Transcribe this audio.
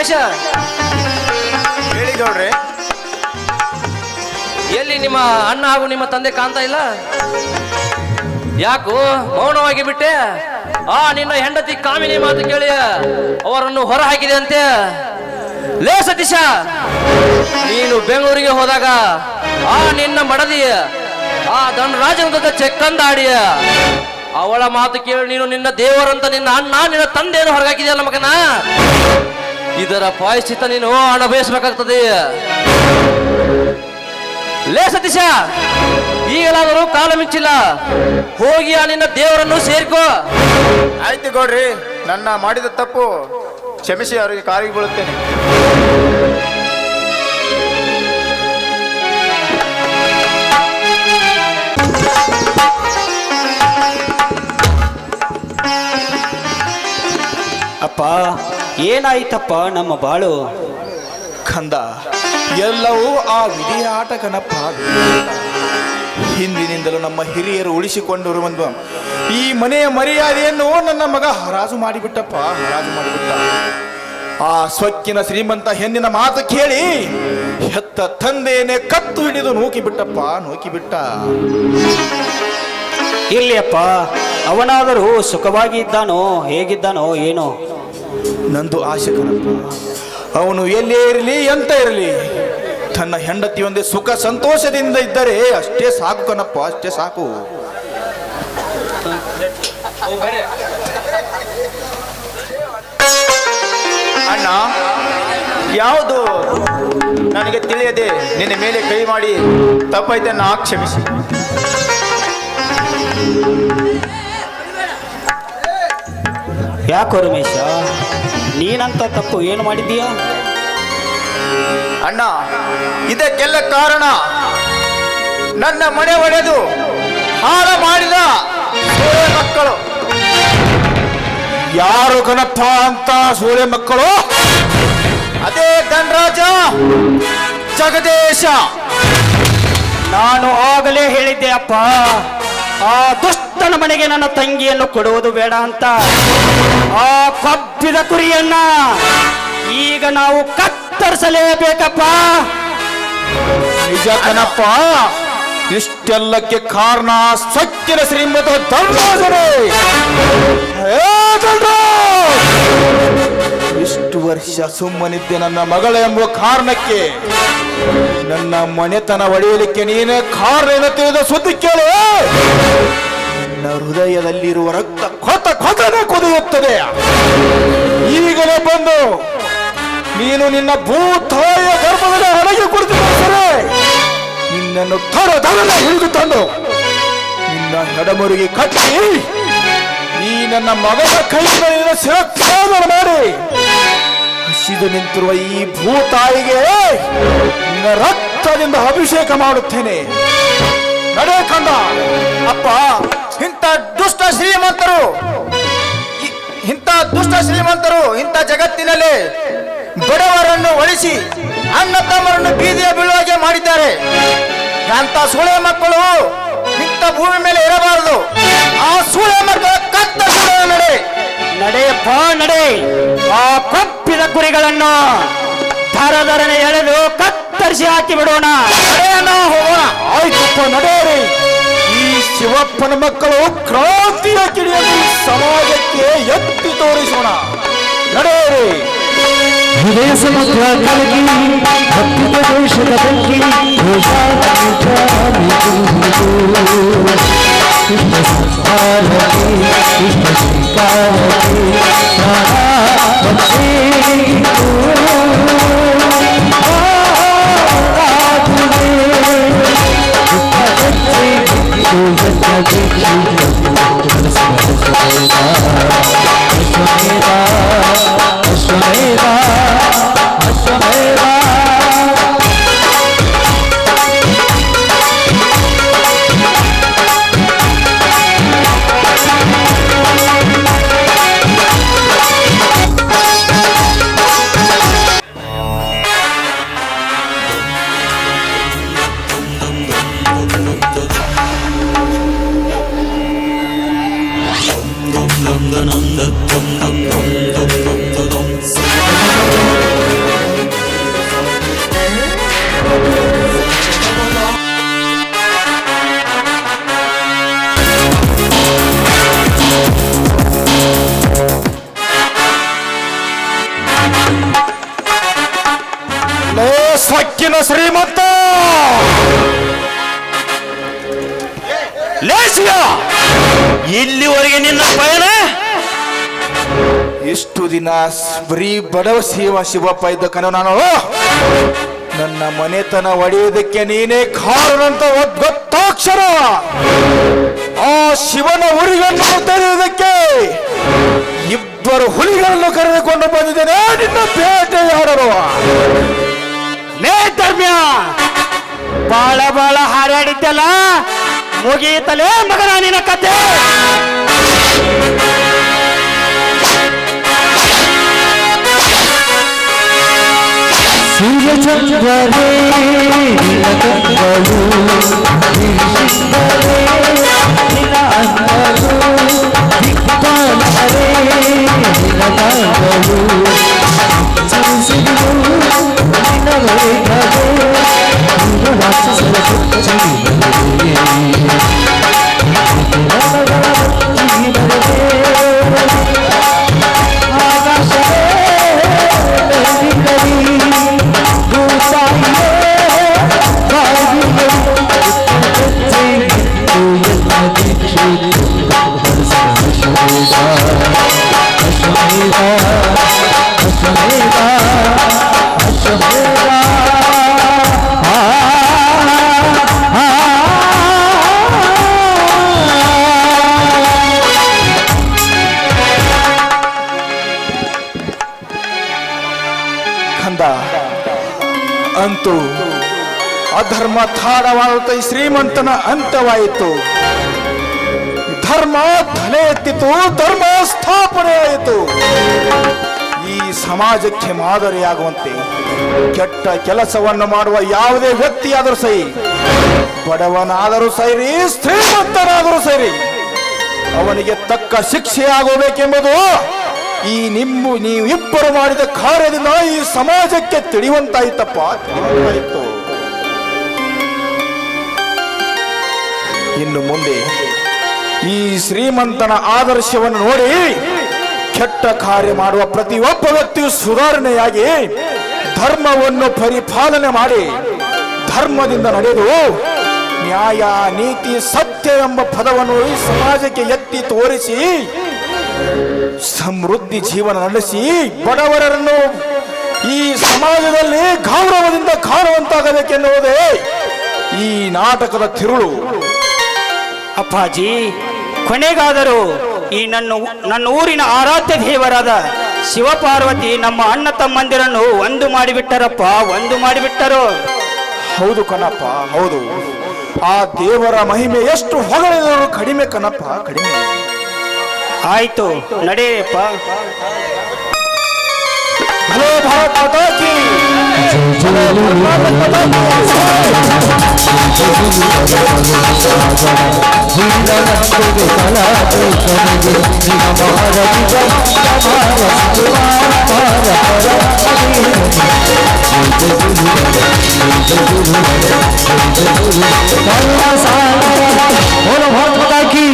ರಮೇಶ, ಹೇಳಿ ಗೌಡ್ರೆ. ಎಲ್ಲಿ ನಿಮ್ಮ ಅಣ್ಣ ಹಾಗೂ ನಿಮ್ಮ ತಂದೆ ಕಾಣ್ತಾ ಇಲ್ಲ? ಯಾಕೋ ಮೌನವಾಗಿ ಬಿಟ್ಟೆ? ನಿನ್ನ ಹೆಂಡತಿ ಕಾಮಿನಿ ಮಾತು ಕೇಳಿ ಅವರನ್ನು ಹೊರ ಹಾಕಿದೆ ಅಂತೆ. ಲೇ ಸತೀಶ, ನೀನು ಬೆಂಗಳೂರಿಗೆ ಹೋದಾಗ ನಿನ್ನ ಮಡದಿ ಧನರಾಜನ ಜೊತೆ ಚೆಕ್ಕಂದಾಡಿ ಅವಳ ಮಾತು ಕೇಳಿ ನೀನು ನಿನ್ನ ದೇವರಂತ ನಿನ್ನ ಅಣ್ಣ ನಿನ್ನ ತಂದೆಯನ್ನು ಹೊರಗಾಕಿದೆಯಲ್ಲ ಮಗನ. ಇದರ ಪಾಯಶ್ಚಿತ್ತ ನೀನು ಅನುಭವಿಸಬೇಕಾಗ್ತದೆ. ಲೇ ಸತೀಶ, ಈಗಲಾದರೂ ಕಾಲ ಮಿಂಚಿಲ್ಲ, ಹೋಗಿ ನಿನ್ನ ದೇವರನ್ನು ಸೇರ್ಕೋ. ಆಯ್ತು ಗೌಡ್ರಿ, ನನ್ನ ಮಾಡಿದ ತಪ್ಪು ಕ್ಷಮಿಸಿ ಅವರಿಗೆ ಕಾಲಿಗೆ ಬೀಳುತ್ತೇನೆ. ಅಪ್ಪ, ಏನಾಯ್ತಪ್ಪ ನಮ್ಮ ಬಾಳು? ಕಂದ, ಎಲ್ಲವೂ ಆ ವಿಧಿಯ ಆಟ ಕಣಪ್ಪ. ಹಿಂದಿನಿಂದಲೂ ನಮ್ಮ ಹಿರಿಯರು ಉಳಿಸಿಕೊಂಡಿರುವ ಈ ಮನೆಯ ಮರ್ಯಾದೆಯನ್ನು ನನ್ನ ಮಗ ಹರಾಜು ಮಾಡಿಬಿಟ್ಟಪ್ಪ, ಹರಾಜು ಮಾಡಿಬಿಟ್ಟ. ಆ ಸ್ವಕ್ಕಿನ ಶ್ರೀಮಂತ ಹೆಣ್ಣಿನ ಮಾತು ಕೇಳಿ ಹೆತ್ತ ತಂದೆಯನ್ನೇ ಕತ್ತು ಹಿಡಿದು ನೂಕಿಬಿಟ್ಟಪ್ಪ, ನೂಕಿಬಿಟ್ಟ. ಇರ್ಲಿಯಪ್ಪ, ಅವನಾದರೂ ಸುಖವಾಗಿ ಇದ್ದಾನೋ, ಹೇಗಿದ್ದಾನೋ ಏನೋ. ನಂದು ಆಸೆ ಕಣಪ್ಪ, ಅವನು ಎಲ್ಲೇ ಇರಲಿ ಎಂತ ಇರಲಿ ತನ್ನ ಹೆಂಡತಿ ಒಂದೇ ಸುಖ ಸಂತೋಷದಿಂದ ಇದ್ದರೆ ಅಷ್ಟೇ ಸಾಕು ಕಣಪ್ಪ, ಅಷ್ಟೇ ಸಾಕು. ಅಣ್ಣ, ಯಾವುದು ನನಗೆ ತಿಳಿಯದೆ ನಿನ್ನ ಮೇಲೆ ಕೈ ಮಾಡಿ ತಪ್ಪೈತನ್ನ ಕ್ಷಮಿಸಿ. ಯಾಕೋ ರಮೇಶ, ನೀನಂತ ತಪ್ಪು ಏನು ಮಾಡಿದ್ದೀಯಾ? ಅಣ್ಣ, ಇದಕ್ಕೆಲ್ಲ ಕಾರಣ ನನ್ನ ಮನೆ ಒಡೆದು ಹಾಳ ಮಾಡಿದ ಸೋಳೆ ಮಕ್ಕಳು. ಯಾರು ಕಣಪ್ಪ ಅಂತ ಸೋಳೆ ಮಕ್ಕಳು? ಅದೇ ಧನರಾಜ, ಜಗದೀಶ. ನಾನು ಆಗಲೇ ಹೇಳಿದ್ದೆ ಅಪ್ಪ, ಆ ದುಷ್ಟನ ಮನೆಗೆ ನನ್ನ ತಂಗಿಯನ್ನು ಕೊಡುವುದು ಬೇಡ ಅಂತ. ಆ ಕಬ್ಬಿದ ಕುರಿಯನ್ನ ಈಗ ನಾವು ಕತ್ತರಿಸಲೇಬೇಕಪ್ಪ. ನಿಜ ಕಣಪ್ಪ, ಇಷ್ಟೆಲ್ಲಕ್ಕೆ ಕಾರಣ ಸತ್ಯನ ಶ್ರೀಮಂತ ಧನರಾಜನೇ. ಇಷ್ಟು ವರ್ಷ ಸುಮ್ಮನಿದ್ದೆ ನನ್ನ ಮಗಳ ಎಂಬುವ ಕಾರಣಕ್ಕೆ ನನ್ನ ಮನೆತನ ಒಡೆಯಲಿಕ್ಕೆ ನೀನೇ ಕಾರಣ ಎಂದು ತಿಳಿದ ಸುದ್ದಿ ಕೇಳು. ನನ್ನ ಹೃದಯದಲ್ಲಿರುವ ರಕ್ತ ಕೊತ ಕೊತನೆ ಕುದಿಯುತ್ತದೆ. ಈಗಲೇ ಬಂದು ನೀನು ನಿನ್ನ ಭೂತಾಯ ಗರ್ಭದಲ್ಲಿ ಹೊರಗೆ ಕುಳಿತುಕೊಂಡರೆ ನಿನ್ನನ್ನು ತರದರನ್ನ ಹಿಡಿದು ತಂದು ನಿನ್ನ ಹೆಡಮುರಿಗೆ ಕಟ್ಟಿ ಈ ನನ್ನ ಮಗನ ಕೈಯಿಂದ ನಿನ್ನ ಶಿರಚ್ಛೇದನ ಮಾಡಿ ಹಸಿದು ನಿಂತಿರುವ ಈ ಭೂತಾಯಿಗೆ ನಿನ್ನ ರಕ್ತದಿಂದ ಅಭಿಷೇಕ ಮಾಡುತ್ತೇನೆ. ನಡೆ ಕಂದ. ಅಪ್ಪ, ಇಂಥ ದುಷ್ಟ ಶ್ರೀಮಂತರು ಇಂಥ ಜಗತ್ತಿನಲ್ಲಿ ಬಡವರನ್ನು ಒಳಿಸಿ ಅಣ್ಣ ತಮ್ಮರನ್ನು ಬೀದಿಯ ಬೀಳುವಾಗೆ ಮಾಡಿದ್ದಾರೆ. ಅಂತ ಸೂಳೆ ಮಕ್ಕಳು ಇಂಥ ಭೂಮಿ ಮೇಲೆ ಇರಬಾರದು. ಆ ಸೂಳೆ ಮಕ್ಕಳ ಕತ್ತರಿಸಿದ ನಡೆ. ನಡೆಯಪ್ಪ ನಡೆ. ಆ ಕಪ್ಪಿದ ಕುರಿಗಳನ್ನು ಧರಧರನೆ ಎಳೆದು ಕತ್ತರಿಸಿ ಹಾಕಿ ಬಿಡೋಣ. ಹೋಗೋಣ. ಆಯ್ತಪ್ಪ, ನಡೆಯಿರಿ. ಈ ಶಿವಪ್ಪನ ಮಕ್ಕಳು ಕ್ರಾಂತಿಯ ಕಿಡಿಯನ್ನು ಸಮಾಜಕ್ಕೆ ಎತ್ತಿ ತೋರಿಸೋಣ. ನಡೆಯಿರಿ. ಹೃದಯ ಸಮುದ್ರ ಕಲಗಿ ಭಕ್ತಿಯ ದೇಶದ ಬೆಂಕಿ ಇಷ್ಟು ದಿನ ಬರೀ ಬಡವ ಶಿವಪ್ಪ ಇದ್ದ ಕಣ ನಾನು ನನ್ನ ಮನೆತನ ಒಡೆಯುವುದಕ್ಕೆ ನೀನೇ ಕಾರಣ ಅಂತ ಗೊತ್ತಾಕ್ಷರ ಆ ಶಿವನ ಉರಿಗಳನ್ನು ತೆರೆಯುವುದಕ್ಕೆ ಇಬ್ಬರು ಹುಲಿಗಳನ್ನು ಕರೆದುಕೊಂಡು ಬಂದಿದ್ದೇನೆ ನಿನ್ನ ಬೇಟೆಯಾಡಲು. ಲೇ ಧರ್ಮ್ಯ, ಬಾಳ ಬಾಳ ಹಾರಾಡಿದ್ದಲ್ಲ, ಮುಗಿಯುತ್ತಲೇ ಮಗನ ನಿನ್ನ ಕತೆ. ಸೂರ್ಯಚಂದ್ರರೇ ನಿಲಕಂಗಳು ನಿಶಿಂಗರೇ ನಿಲ ಅಂಗಲು ದಿಕ್ಪಾಲರೇ ನಿಲಕಂಗಳು ಚಲಿಸಿದರು ನಿನ್ನ ವೇಗವೇ ನಿನ್ನ ರಾಕ್ಷಸರ ಚಳಿ ಆಕಾಶವೇ ಕಂದ, ಅಂತೂ ಅಧರ್ಮ ತಾಡವಾದ ಈ ಶ್ರೀಮಂತನ ಅಂತವಾಯಿತು. ಧರ್ಮ ತಲೆ ಎತ್ತಿತು, ಧರ್ಮ ಸ್ಥಾಪನೆಯಾಯಿತು. ಈ ಸಮಾಜಕ್ಕೆ ಮಾದರಿಯಾಗುವಂತೆ ಕೆಟ್ಟ ಕೆಲಸವನ್ನು ಮಾಡುವ ಯಾವುದೇ ವ್ಯಕ್ತಿಯಾದರೂ ಸರಿ, ಬಡವನಾದರೂ ಸರಿ, ಶ್ರೀಮಂತನಾದರೂ ಸರಿ, ಅವನಿಗೆ ತಕ್ಕ ಶಿಕ್ಷೆ ಆಗಬೇಕೆಂಬುದು ನೀವಿಬ್ಬರು ಮಾಡಿದ ಕಾರ್ಯದಿಂದ ಈ ಸಮಾಜಕ್ಕೆ ತಿಳಿಯುವಂತಾಯಿತಪ್ಪ, ತಿಳಿಯುವಂತಾಯಿತು. ಇನ್ನು ಮುಂದೆ ಈ ಶ್ರೀಮಂತನ ಆದರ್ಶವನ್ನು ನೋಡಿ ಕೆಟ್ಟ ಕಾರ್ಯ ಮಾಡುವ ಪ್ರತಿಯೊಬ್ಬ ವ್ಯಕ್ತಿಯು ಸುಧಾರಣೆಯಾಗಿ ಧರ್ಮವನ್ನು ಪರಿಪಾಲನೆ ಮಾಡಿ ಧರ್ಮದಿಂದ ನಡೆದು ನ್ಯಾಯ, ನೀತಿ, ಸತ್ಯ ಎಂಬ ಪದವನ್ನು ಈ ಸಮಾಜಕ್ಕೆ ಎತ್ತಿ ತೋರಿಸಿ ಸಮೃದ್ಧಿ ಜೀವನ ನಡೆಸಿ ಬಡವರನ್ನು ಈ ಸಮಾಜದಲ್ಲಿ ಗೌರವದಿಂದ ಕಾಣುವಂತಾಗಬೇಕೆನ್ನುವುದೇ ಈ ನಾಟಕದ ತಿರುಳು. ಅಪ್ಪಾಜಿ, ಕೊನೆಗಾದರೂ ಈ ನನ್ನ ಊರಿನ ಆರಾಧ್ಯ ದೇವರಾದ ಶಿವಪಾರ್ವತಿ ನಮ್ಮ ಅಣ್ಣ ತಮ್ಮಂದಿರನ್ನು ಒಂದು ಮಾಡಿಬಿಟ್ಟರಪ್ಪ, ಒಂದು ಮಾಡಿಬಿಟ್ಟರು. ಹೌದು ಕಣಪ್ಪ, ಹೌದು. ಆ ದೇವರ ಮಹಿಮೆ ಎಷ್ಟು ಹೊಗಳಿದರೂ ಕಡಿಮೆ ಕಣಪ್ಪ, ಕಡಿಮೆ. ಆಯ್ತು, ನಡೆಯಪ್ಪ. ಹಲೋ ಭಾರತ್ ಮಾತಾ ಕಿ बोलो भारत माता की